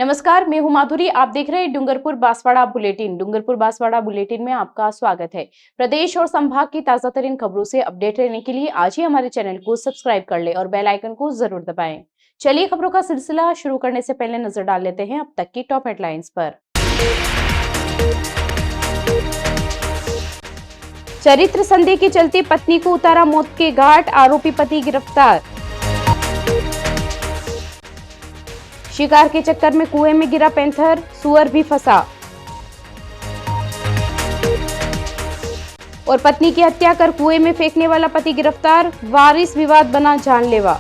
नमस्कार, मैं हूं माधुरी। आप देख रहे हैं डूंगरपुर बांसवाड़ा बुलेटिन। डूंगरपुर बांसवाड़ा बुलेटिन में आपका स्वागत है। प्रदेश और संभाग की ताजा तरीन खबरों से अपडेट रहने के लिए आज ही हमारे चैनल को सब्सक्राइब कर ले और बेल आइकन को जरूर दबाएं। चलिए खबरों का सिलसिला शुरू करने से पहले नजर डाल लेते हैं अब तक की टॉप हेडलाइंस पर। चरित्र संदेह के चलते पत्नी को उतारा मौत के घाट, आरोपी पति गिरफ्तार। शिकार के चक्कर में कुएं में गिरा पैंथर, सुअर भी फंसा। और पत्नी की हत्या कर कुएं में फेंकने वाला पति गिरफ्तार, वारिस विवाद बना जानलेवा।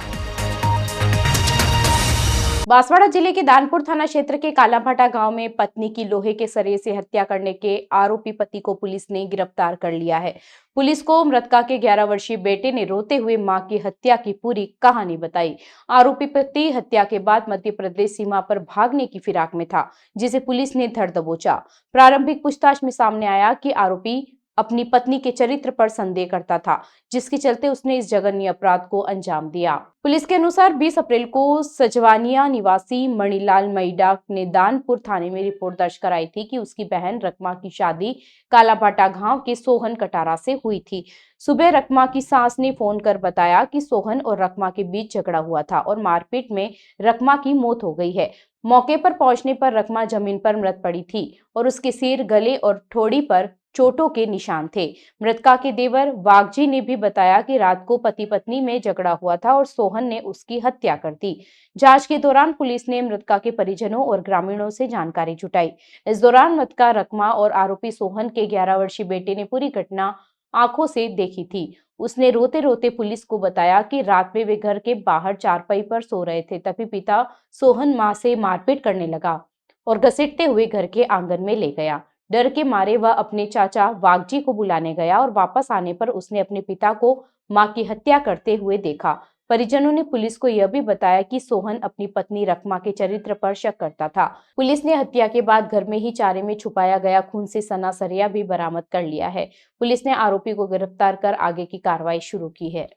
बांसवाड़ा जिले के दानपुर थाना क्षेत्र के कालाभाटा गांव में पत्नी की लोहे के सरिये से हत्या करने के आरोपी पति को पुलिस ने गिरफ्तार कर लिया है। पुलिस को मृतका के 11 वर्षीय बेटे ने रोते हुए मां की हत्या की पूरी कहानी बताई। आरोपी पति हत्या के बाद मध्य प्रदेश सीमा पर भागने की फिराक में था, जिसे पुलिस ने धर दबोचा। प्रारंभिक पूछताछ में सामने आया कि आरोपी अपनी पत्नी के चरित्र पर संदेह करता था, जिसके चलते उसने इस जघन्य अपराध को अंजाम दिया। पुलिस के अनुसार 20 अप्रैल को सजवानिया निवासी मणिलाल मैडा ने दानपुर थाने में रिपोर्ट दर्ज कराई थी कि उसकी बहन रकमा की शादी कालाभाटा गांव के सोहन कटारा से हुई थी। सुबह रकमा की सास ने फोन कर बताया कि सोहन और रकमा के बीच झगड़ा हुआ था और मारपीट में रकमा की मौत हो गई है। मौके पर पहुंचने पर रकमा जमीन पर मृत पड़ी थी और उसके सिर, गले और ठोड़ी पर चोटों के निशान थे। मृतका के देवर वागजी ने भी बताया कि रात को पति पत्नी में झगड़ा हुआ था और सोहन ने उसकी हत्या कर दी। जांच के दौरान पुलिस ने मृतका के परिजनों और ग्रामीणों से जानकारी जुटाई। इस दौरान मृतका रकमा और आरोपी सोहन के 11 वर्षीय बेटे ने पूरी घटना आंखों से देखी थी। उसने रोते रोते पुलिस को बताया कि रात में वे घर के बाहर चारपाई पर सो रहे थे, तभी पिता सोहन मां से मारपीट करने लगा और घसीटते हुए घर के आंगन में ले गया। डर के मारे वह अपने चाचा वागजी को बुलाने गया और वापस आने पर उसने अपने पिता को मां की हत्या करते हुए देखा। परिजनों ने पुलिस को यह भी बताया कि सोहन अपनी पत्नी रकमा के चरित्र पर शक करता था। पुलिस ने हत्या के बाद घर में ही चारे में छुपाया गया खून से सना सरिया भी बरामद कर लिया है। पुलिस ने आरोपी को गिरफ्तार कर आगे की कार्रवाई शुरू की है।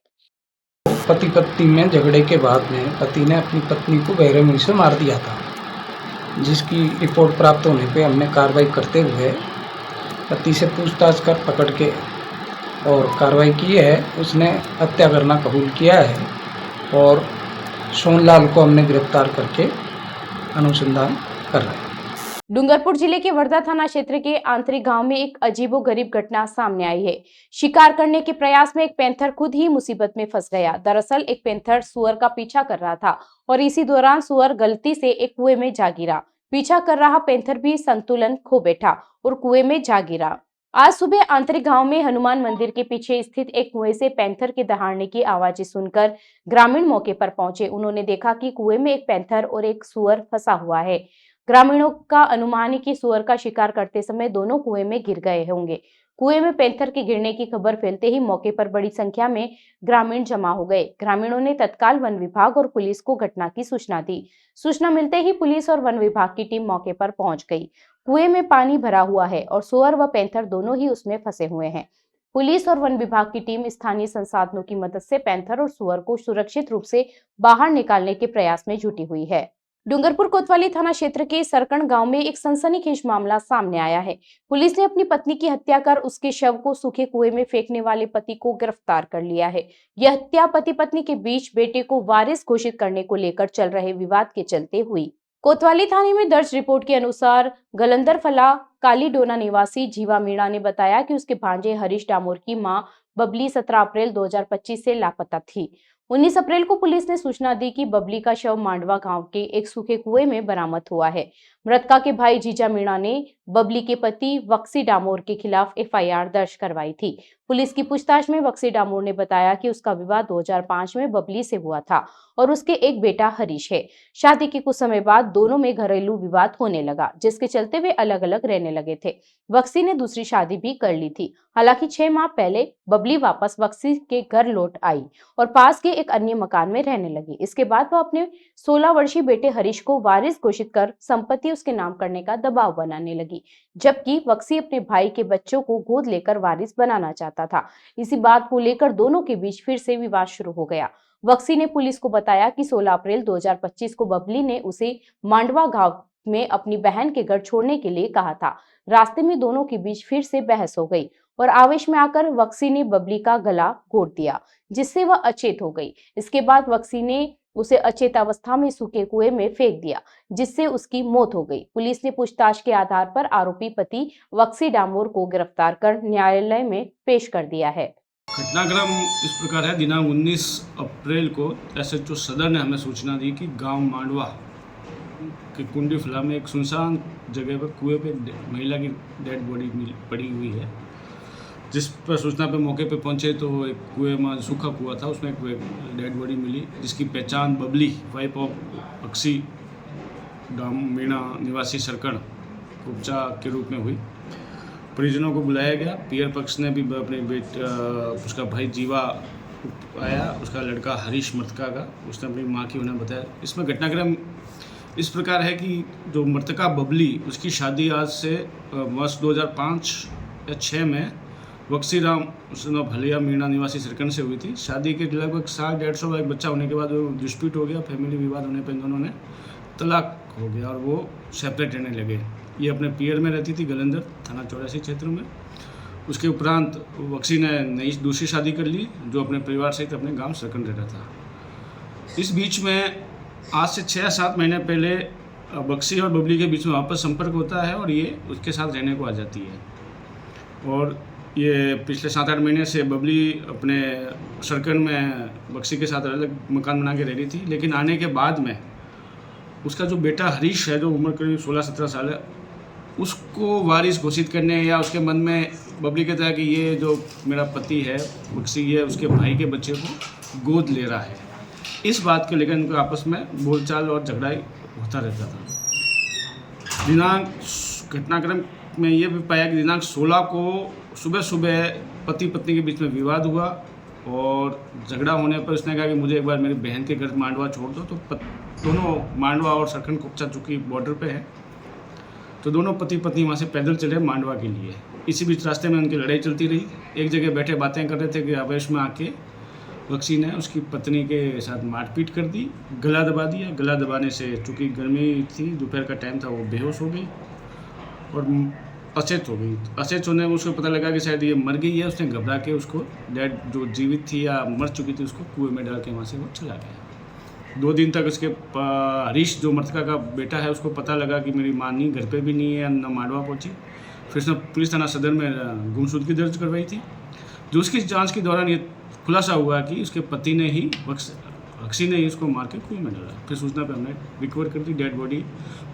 पति पत्नी में झगड़े के बाद में पति ने अपनी पत्नी को गहरे मुंह से मार दिया था, जिसकी रिपोर्ट प्राप्त होने पे हमने कार्रवाई करते हुए पति से पूछताछ कर पकड़ के और कार्रवाई की है। उसने हत्या करना कबूल किया है और सोनलाल को हमने गिरफ्तार करके अनुसंधान कर रहे हैं। डूंगरपुर जिले के वर्धा थाना क्षेत्र के आंतरिक गांव में एक अजीबोगरीब घटना सामने आई है। शिकार करने के प्रयास में एक पैंथर खुद ही मुसीबत में फंस गया। दरअसल एक पैंथर सुअर का पीछा कर रहा था और इसी दौरान सुअर गलती से एक कुएं में जा गिरा। पीछा कर रहा पैंथर भी संतुलन खो बैठा और कुएं में जा गिरा। आज सुबह आंतरिक गांव में हनुमान मंदिर के पीछे स्थित एक कुएं से पैंथर के दहाड़ने की आवाजें सुनकर ग्रामीण मौके पर पहुंचे। उन्होंने देखा कि कुएं में एक पैंथर और एक सुअर फंसा हुआ है। ग्रामीणों का अनुमान है कि सुअर का शिकार करते समय दोनों कुएं में गिर गए होंगे। कुएं में पैंथर के गिरने की खबर फैलते ही मौके पर बड़ी संख्या में ग्रामीण जमा हो गए। ग्रामीणों ने तत्काल वन विभाग और पुलिस को घटना की सूचना दी। सूचना मिलते ही पुलिस और वन विभाग की टीम मौके पर पहुंच गई। कुएं में पानी भरा हुआ है और सुअर व पैंथर दोनों ही उसमें फंसे हुए हैं। पुलिस और वन विभाग की टीम स्थानीय संसाधनों की मदद से पैंथर और सुअर को सुरक्षित रूप से बाहर निकालने के प्रयास में जुटी हुई है। डूंगरपुर कोतवाली थाना क्षेत्र के सरकण गांव में एक सनसनीखेज मामला सामने आया है। पुलिस ने अपनी पत्नी की हत्या कर उसके शव को सूखे कुएं में फेंकने वाले पति को गिरफ्तार कर लिया है। यह हत्या पति पत्नी के बीच बेटे को वारिस घोषित करने को लेकर चल रहे विवाद के चलते हुई। कोतवाली थाने में दर्ज रिपोर्ट के अनुसार गलंदरफला कालीडोना निवासी जीवा मीणा ने बताया कि उसके भांजे हरीश डामोर की मां बबली 17 अप्रैल 2025 से लापता थी। 19 अप्रैल को पुलिस ने सूचना दी कि बबली का शव मांडवा गांव के एक सूखे कुएं में बरामद हुआ है। मृतका के भाई जीजा मीणा ने बबली के पति वक्सी डामोर के खिलाफ एफआईआर दर्ज करवाई थी। पुलिस की पूछताछ में वक्सी डामोर ने बताया कि उसका विवाह 2005 में बबली से हुआ था और उसके एक बेटा हरीश है। शादी के कुछ समय बाद दोनों में घरेलू विवाद होने लगा, जिसके चलते वे अलग अलग रहने लगे थे। वक्सी ने दूसरी शादी भी कर ली थी। हालांकि 6 माह पहले बबली वापस वक्सी के घर लौट आई और पास के एक अन्य मकान में रहने लगी। इसके बाद वह अपने 16 वर्षीय बेटे हरीश को वारिस घोषित कर संपत्ति उसके नाम करने का दबाव बनाने लगी, जबकि वक्सी अपने भाई के बच्चों को गोद लेकर वारिस बनाना चाहता था। इसी बात को लेकर दोनों के बीच फिर से विवाद शुरू हो गया। वक्सी ने पुलिस को बताया कि 16 अप्रैल 2025 को बबली ने उसे मांडवा गांव में अपनी बहन के घर छोड़ने के लिए कहा था। रास्ते में दोनों के बीच फिर से बहस हो गई और आवेश में आकर वक्सी ने बबली का गला घोट दिया, जिससे वह अचेत हो गई। इसके बाद वक्सी ने उसे अचेत अवस्था में सूखे कुएं में फेंक दिया, जिससे उसकी मौत हो गई। पुलिस ने पूछताछ के आधार पर आरोपी पति वक्सी डामोर को गिरफ्तार कर न्यायालय में पेश कर दिया है। घटनाक्रम इस प्रकार है। दिनांक 19 अप्रैल को एसएचओ सदर ने हमें सूचना दी कि गांव मांडवा के कुंडी फला में एक सुनसान जगह पर कुएं पे महिला की डेड बॉडी पड़ी हुई है। जिस पर सूचना पे मौके पे पहुंचे तो एक कुएं में सूखा कुआं था, उसमें एक डेड बॉडी मिली, जिसकी पहचान बबली वाइफ ऑफ अक्सी मीणा निवासी सरकण उपचा के रूप में हुई। परिजनों को बुलाया गया। पियर पक्ष ने भी अपने उसका भाई जीवा आया, उसका लड़का हरीश मृतका का, उसने अपनी माँ की उन्हें बताया। इसमें घटनाक्रम इस प्रकार है कि जो मृतका बबली, उसकी शादी आज से वर्ष 2005 या 6 में वक्सी राम भलिया मीणा निवासी सरकन से हुई थी। शादी के लगभग 100-150 एक बच्चा होने के बाद वो डिस्प्यूट हो गया, फैमिली विवाद होने पर इन दोनों ने तलाक हो गया और वो सेपरेट रहने लगे। ये अपने पियर में रहती थी, गलंदर थाना 84 क्षेत्र में। उसके उपरांत वक्सी ने नई दूसरी शादी कर ली, जो अपने परिवार सहित अपने गांव सरकन रहता था। इस बीच में आज से 6-7 महीने पहले बक्सी और बबली के बीच में वापस संपर्क होता है और ये उसके साथ रहने को आ जाती है। और ये पिछले 7-8 महीने से बबली अपने सरकन में बक्सी के साथ अलग मकान बना के रह रही थी। लेकिन आने के बाद में उसका जो बेटा हरीश है, जो उम्र करीब 16-17 साल है, उसको वारिस घोषित करने या उसके मन में बबली कहता है कि ये जो मेरा पति है बक्सी, ये उसके भाई के बच्चे को गोद ले रहा है। इस बात को लेकर इनके आपस में बोलचाल और झगड़ा होता रहता था। घटनाक्रम में ये भी पाया कि दिनांक 16 को सुबह पति पत्नी के बीच में विवाद हुआ और झगड़ा होने पर उसने कहा कि मुझे एक बार मेरी बहन के घर मांडवा छोड़ दो। तो दोनों मांडवा और सरकन कुपचा चुकी बॉर्डर पे है, तो दोनों पति पत्नी वहाँ से पैदल चले मांडवा के लिए। इसी बीच रास्ते में उनकी लड़ाई चलती रही। एक जगह बैठे बातें कर रहे थे कि आवेश में आके बक्सी ने उसकी पत्नी के साथ मारपीट कर दी, गला दबा दिया। गला दबाने से, चूँकि गर्मी थी, दोपहर का टाइम था, वो बेहोश हो गई और अचेत हो गई। अचेत होने में उसको पता लगा कि शायद ये मर गई है। उसने घबरा के उसको डेड जो जीवित थी या मर चुकी थी उसको कुएं में डाल के वहाँ से वो चला गया। 2 दिन तक उसके हरीश जो मृतका का बेटा है, उसको पता लगा कि मेरी माँ नहीं घर पे भी नहीं है, न मांडवा पहुँची। फिर उसने पुलिस थाना सदर में गुमशुदगी दर्ज करवाई थी। जो उसकी जांच के दौरान ये खुलासा हुआ कि उसके पति ने ही बक्सी ने ही उसको मार के कुएं में डाला। फिर सूचना पर हमने रिकवर कर दी, डेड बॉडी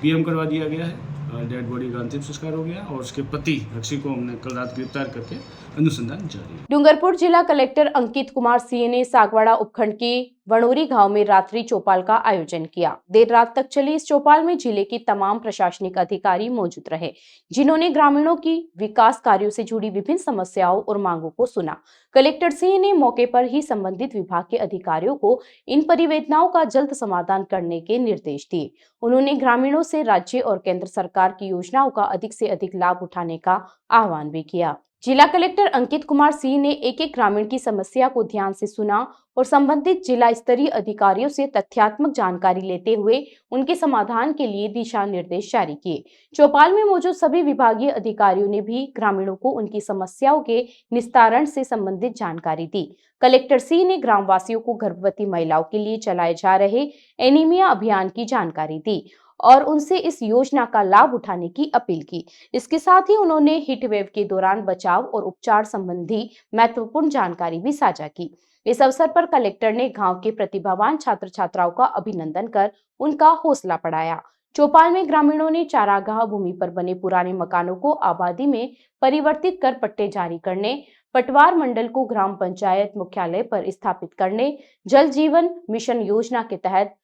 पीएम करवा दिया गया है। डेड बॉडी का अंतिम संस्कार हो गया और उसके पति बक्सी को हमने कल रात गिरफ्तार करके अनुसंधान जारी है। डूंगरपुर जिला कलेक्टर अंकित कुमार सिंह ने सागवाड़ा उपखंड के वणोरी गांव में रात्रि चौपाल का आयोजन किया। देर रात तक चली इस चौपाल में जिले के तमाम प्रशासनिक अधिकारी मौजूद रहे, जिन्होंने ग्रामीणों की विकास कार्यों से जुड़ी विभिन्न समस्याओं और मांगों को सुना। कलेक्टर सिंह ने मौके पर ही संबंधित विभाग के अधिकारियों को इन परिवेदनाओं का जल्द समाधान करने के निर्देश दिए। उन्होंने ग्रामीणों से राज्य और केंद्र सरकार की योजनाओं का अधिक से अधिक लाभ उठाने का आह्वान भी किया। जिला कलेक्टर अंकित कुमार सिंह ने एक एक ग्रामीण की समस्या को ध्यान से सुना और संबंधित जिला स्तरीय अधिकारियों से तथ्यात्मक जानकारी लेते हुए उनके समाधान के लिए दिशा निर्देश जारी किए। चौपाल में मौजूद सभी विभागीय अधिकारियों ने भी ग्रामीणों को उनकी समस्याओं के निस्तारण से संबंधित जानकारी दी। कलेक्टर सिंह ने ग्रामवासियों को गर्भवती महिलाओं के लिए चलाए जा रहे एनीमिया अभियान की जानकारी दी और उनसे इस योजना का लाभ उठाने की अपील की। इसके साथ ही उन्होंने हीट वेव के दौरान बचाव और उपचार संबंधी महत्वपूर्ण जानकारी भी साझा की। इस अवसर पर कलेक्टर ने गांव के प्रतिभावान छात्र छात्राओं का अभिनंदन कर उनका हौसला बढ़ाया। चौपाल में ग्रामीणों ने चारागाह भूमि पर बने पुराने मकानों को आबादी में परिवर्तित कर पट्टे जारी करने, पटवार मंडल को ग्राम पंचायत मुख्यालय पर स्थापित करने, जल जीवन मिशन योजना के तहत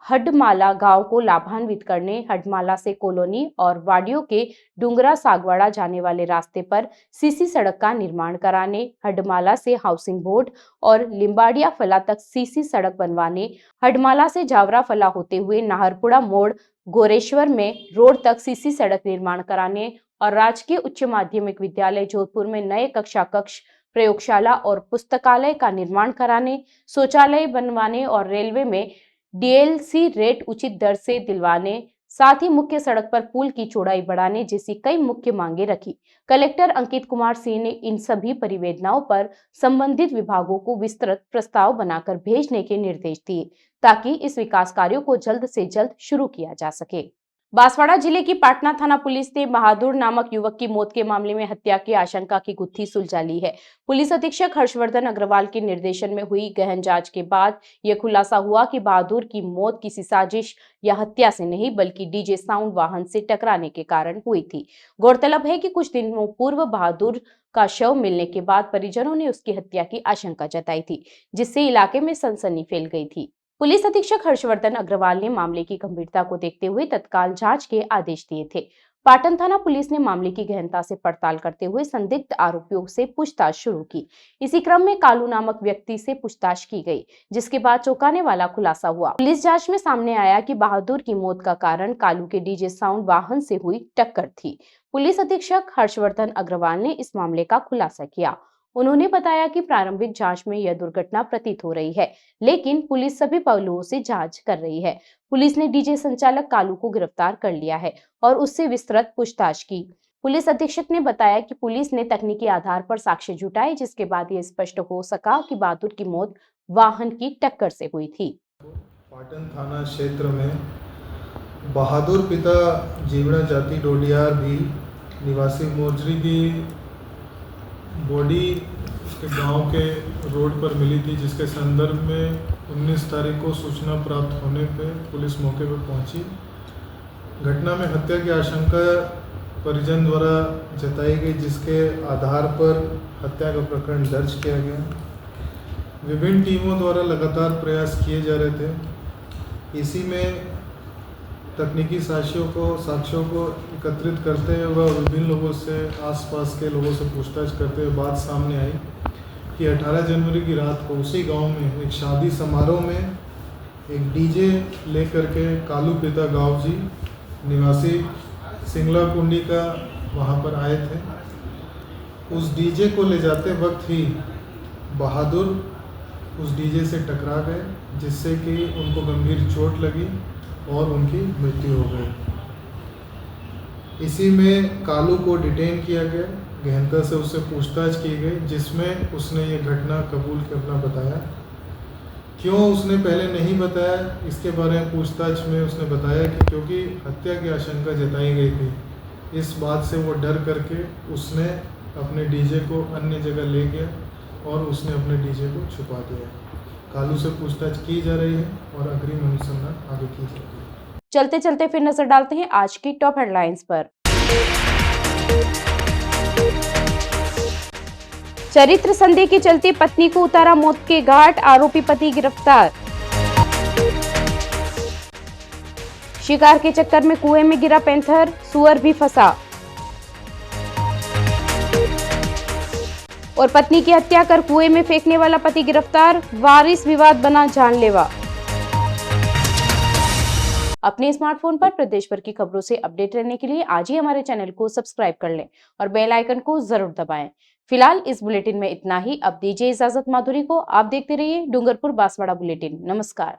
हडमाला गांव को लाभान्वित करने, हडमाला से कॉलोनी और वाडियों के डुंगरा सागवाड़ा जाने वाले रास्ते पर सीसी सड़क का निर्माण कराने, हडमाला से हाउसिंग बोर्ड और लिंबाड़िया फला तक सीसी सड़क बनवाने, हडमाला से जावरा फला होते हुए नाहरपुरा मोड़ गोरेश्वर में रोड तक सीसी सड़क निर्माण कराने और राजकीय उच्च माध्यमिक विद्यालय जोधपुर में नए कक्ष, प्रयोगशाला और पुस्तकालय का निर्माण कराने, शौचालय बनवाने और रेलवे में डीएलसी रेट उचित दर से दिलवाने, साथ ही मुख्य सड़क पर पुल की चौड़ाई बढ़ाने जैसी कई मुख्य मांगे रखी। कलेक्टर अंकित कुमार सिंह ने इन सभी परियोजनाओं पर संबंधित विभागों को विस्तृत प्रस्ताव बनाकर भेजने के निर्देश दिए ताकि इस विकास कार्यों को जल्द से जल्द शुरू किया जा सके। बांसवाड़ा जिले की पाटना थाना पुलिस ने बहादुर नामक युवक की मौत के मामले में हत्या की आशंका की गुत्थी सुलझा ली है। पुलिस अधीक्षक हर्षवर्धन अग्रवाल के निर्देशन में हुई गहन जांच के बाद यह खुलासा हुआ कि बहादुर की मौत किसी साजिश या हत्या से नहीं बल्कि डीजे साउंड वाहन से टकराने के कारण हुई थी। गौरतलब है कि कुछ दिनों पूर्व बहादुर का शव मिलने के बाद परिजनों ने उसकी हत्या की आशंका जताई थी, जिससे इलाके में सनसनी फैल गई थी। पुलिस अधीक्षक हर्षवर्धन अग्रवाल ने मामले की गंभीरता को देखते हुए तत्काल जांच के आदेश दिए थे। पाटन थाना पुलिस ने मामले की गहनता से पड़ताल करते हुए संदिग्ध आरोपियों से पूछताछ शुरू की। इसी क्रम में कालू नामक व्यक्ति से पूछताछ की गई, जिसके बाद चौंकाने वाला खुलासा हुआ। पुलिस जांच में सामने आया कि बहादुर की मौत का कारण कालू के डीजे साउंड वाहन से हुई टक्कर थी। पुलिस अधीक्षक हर्षवर्धन अग्रवाल ने इस मामले का खुलासा किया। उन्होंने बताया कि प्रारंभिक जांच में यह दुर्घटना प्रतीत हो रही है, लेकिन पुलिस सभी पहलुओं से जांच कर रही है। पुलिस ने डीजे संचालक कालू को गिरफ्तार कर लिया है और उससे विस्तृत पूछताछ की। पुलिस अधीक्षक ने बताया कि पुलिस ने तकनीकी आधार पर साक्ष्य जुटाए, जिसके बाद यह स्पष्ट हो सका कि बहादुर की मौत वाहन की टक्कर से हुई थी। पाटन थाना क्षेत्र में बहादुर पिता जीवड़ा जाति डोडियार भी निवासी मोर्जरी की बॉडी उसके गांव के रोड पर मिली थी, जिसके संदर्भ में 19 तारीख को सूचना प्राप्त होने पे पुलिस मौके पर पहुंची। घटना में हत्या की आशंका परिजन द्वारा जताई गई, जिसके आधार पर हत्या का प्रकरण दर्ज किया गया। विभिन्न टीमों द्वारा लगातार प्रयास किए जा रहे थे। इसी में तकनीकी साक्ष्यों को एकत्रित करते हुए विभिन्न लोगों से, आसपास के लोगों से पूछताछ करते हुए बात सामने आई कि 18 जनवरी की रात को उसी गांव में एक शादी समारोह में एक डीजे लेकर के कालू पिता गाँव जी निवासी सिंगला कुंडी का वहां पर आए थे। उस डीजे को ले जाते वक्त ही बहादुर उस डीजे से टकरा गए, जिससे कि उनको गंभीर चोट लगी और उनकी मृत्यु हो गई। इसी में कालू को डिटेन किया गया, गहनता से उससे पूछताछ की गई, जिसमें उसने ये घटना कबूल के अपना बताया। क्यों उसने पहले नहीं बताया, इसके बारे में पूछताछ में उसने बताया कि क्योंकि हत्या की आशंका जताई गई थी। इस बात से वो डर करके उसने अपने डीजे को अन्य जगह ले गया और उसने अपने डीजे को छुपा दिया। कालू से पूछताछ की जा रही है और अग्रिम अनुसंधान आगे की जाएगी। चलते चलते फिर नजर डालते हैं आज की टॉप हेडलाइंस पर। चरित्र संदेह के चलते पत्नी को उतारा मौत के घाट, आरोपी पति गिरफ्तार। शिकार के चक्कर में कुएं में गिरा पैंथर, सुअर भी फंसा। और पत्नी की हत्या कर कुएं में फेंकने वाला पति गिरफ्तार, वारिस विवाद बना जानलेवा। अपने स्मार्टफोन पर प्रदेश भर की खबरों से अपडेट रहने के लिए आज ही हमारे चैनल को सब्सक्राइब कर लें और बेल आइकन को जरूर दबाएं। फिलहाल इस बुलेटिन में इतना ही। अब दीजिए इजाजत माधुरी को। आप देखते रहिए डूंगरपुर बांसवाड़ा बुलेटिन। नमस्कार।